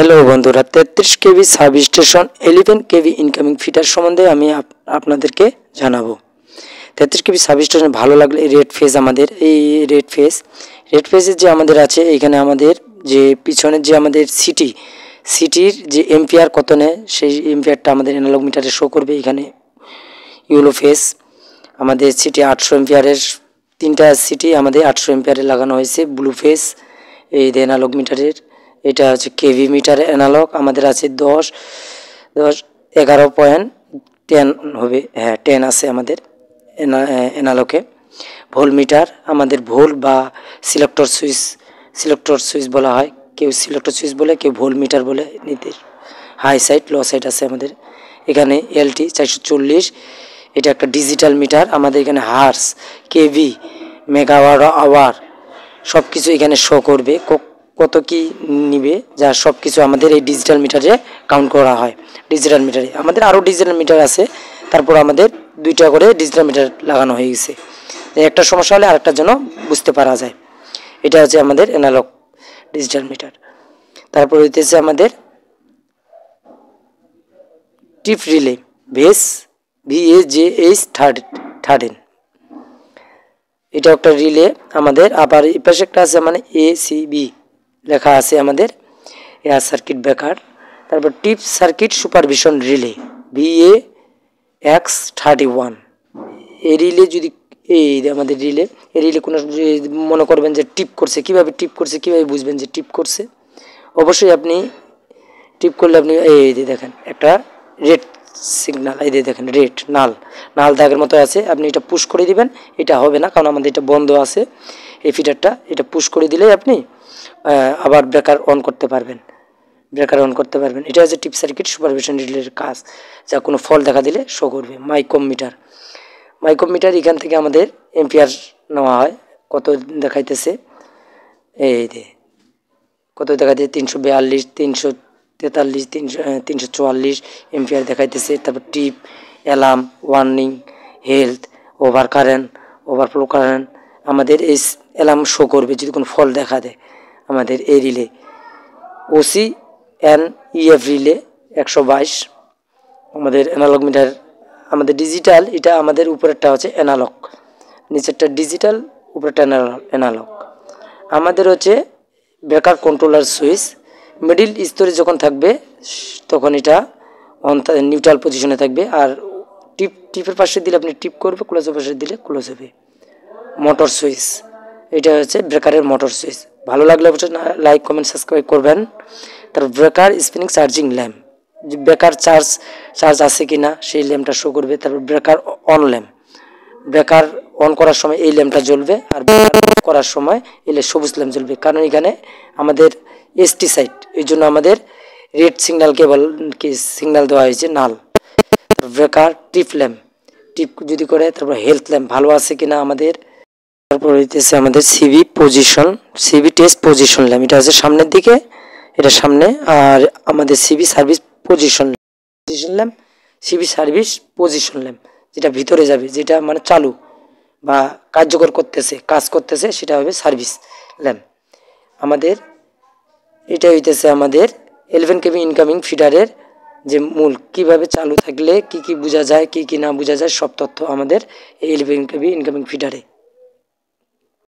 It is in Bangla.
হ্যালো বন্ধুরা, 33 KV service station 11 KV incoming feeder সম্বন্ধে আমি আপনাদেরকে জানাবো। 33 কেভি সার্ভিস স্টেশন ভালো লাগলে রেড ফেজ, আমাদের এই রেড ফেজের যে আমাদের আছে, এখানে আমাদের যে পিছনের যে আমাদের সিটির যে এম্পিয়ার কত নেয়, সেই এম্পিয়ারটা আমাদের অ্যানালগ মিটারে শো করবে। এখানে ইউলো ফেজ আমাদের সিটি 800 এম্পিয়ারের, তিনটা সিটি আমাদের 800 এম্পিয়ারে লাগানো হয়েছে। ব্লু ফেজ এই অ্যানালগ মিটারের, এটা হচ্ছে কেভি মিটার অ্যানালগ, আমাদের আছে 11.10 হবে, হ্যাঁ 10 আছে আমাদের অ্যানালগে। ভোল মিটার আমাদের, ভোল বা সিলেক্টর সুইচ বলা হয়, কেউ সিলেক্টর সুইচ বলে, কেউ ভোল মিটার বলে। নিতে হাই সাইড লো সাইড আছে আমাদের। এখানে এলটি 440, এটা একটা ডিজিটাল মিটার আমাদের। এখানে হার্স, কেভি, মেগাওয়াট আওয়ার সব কিছু এখানে শো করবে, কত কি নিবে, যা সব কিছু আমাদের এই ডিজিটাল মিটারে কাউন্ট করা হয়। ডিজিটাল মিটারে আমাদের আরও ডিজিটাল মিটার আছে, তারপর আমাদের দুইটা করে ডিজিটাল মিটার লাগানো হয়ে গেছে, একটা সমস্যা হলে আরেকটার জন্য বুঝতে পারা যায়। এটা হচ্ছে আমাদের অ্যানালগ ডিজিটাল মিটার। তারপর হইতেছে আমাদের টিপ রিলে VAJH13, এটা একটা রিলে আমাদের। আবার এই পাশে একটা আছে মানে ACB লেখা আছে আমাদের, এয়ার সার্কিট ব্রেকার। তারপর টিপ সার্কিট সুপারভিশন রিলে VAX31, এই রিলে যদি এই আমাদের রিলে, এই রিলে কোনো মনে করবেন যে টিপ করছে, কীভাবে বুঝবেন যে টিপ করছে? অবশ্যই আপনি টিপ করলে আপনি এই দেখেন একটা রেড সিগনাল, এই দেখেন রেড নাল দাগের মতো আছে, আপনি এটা পুশ করে দিবেন। এটা হবে না, কারণ আমাদের এটা বন্ধ আছে এই ফিটারটা। এটা পুশ করে দিলে আপনি আবার ব্রেকার অন করতে পারবেন। এটা হচ্ছে টিপ সার্কিট সুপারভিশন রিলের কাজ, যা কোনো ফল্ট দেখা দিলে শো করবে। মাইকোম মিটার, এখান থেকে আমাদের এম্পিয়ার নেওয়া হয়, কত দেখাইতেছে, এই দে কত দেখাচ্ছে 342, 343, 344 এম্পিয়ার দেখাইতেছে। তারপর trip, alarm, warning, health, overflow current আমাদের এই অ্যালার্ম শো করবে যদি কোনো ফল্ট দেখা দেয় আমাদের এই রিলে। OCNEF রিলে 122 আমাদের অ্যানালগ মিটার। আমাদের ডিজিটাল, এটা আমাদের উপরেরটা হচ্ছে অ্যানালগ, নিচেরটা ডিজিটাল, উপরেরটা অ্যানালগ। আমাদের হচ্ছে ব্রেকার কন্ট্রোলার সুইচ মিডিল স্তরে যখন থাকবে তখন এটা নিউট্রাল পজিশনে থাকবে, আর টিপের পাশে দিলে আপনি টিপ করবে, ক্লোজের পাশে দিলে ক্লোজ হবে। মোটর সুইচ, এটা হচ্ছে ব্রেকারের মোটর সুইচ। ভালো লাগলে অবশ্যই লাইক, কমেন্ট, সাবস্ক্রাইব করবেন। তারপর breaker spinning charging lamp, breaker charge আছে কি না সেই ল্যাম্পটা শো করবে। তারপর breaker on lamp, breaker on করার সময় এই ল্যাম্পটা জ্বলবে, আর ব্রেকার করার সময় এলে সবুজ ল্যাম্প জ্বলবে, কারণ এখানে আমাদের ST সাইড, এই জন্য আমাদের রেড সিগন্যাল দেওয়া হয়েছে নাল। ব্রেকার টিপ ল্যাম্প, টিপ যদি করে, তারপর হেলথ ল্যাম্প ভালো আছে কিনা আমাদের। তারপর হইতেছে আমাদের সিবি টেস্ট পজিশন ল্যাম্প, এটা আছে সামনের দিকে, এটা সামনে। আর আমাদের সিবি সার্ভিস পজিশন ল্যাম্প, যেটা ভিতরে যাবে, যেটা মানে চালু বা কার্যকর কাজ করতেছে, সেটা হবে সার্ভিস ল্যাম্প আমাদের। এটা হইতেছে আমাদের 11 কেভি ইনকামিং ফিডারের যে মূল, কিভাবে চালু থাকলে কি বোঝা যায়, কি না বোঝা যায়, সব তথ্য আমাদের এই 11 কেভি ইনকামিং ফিডারে।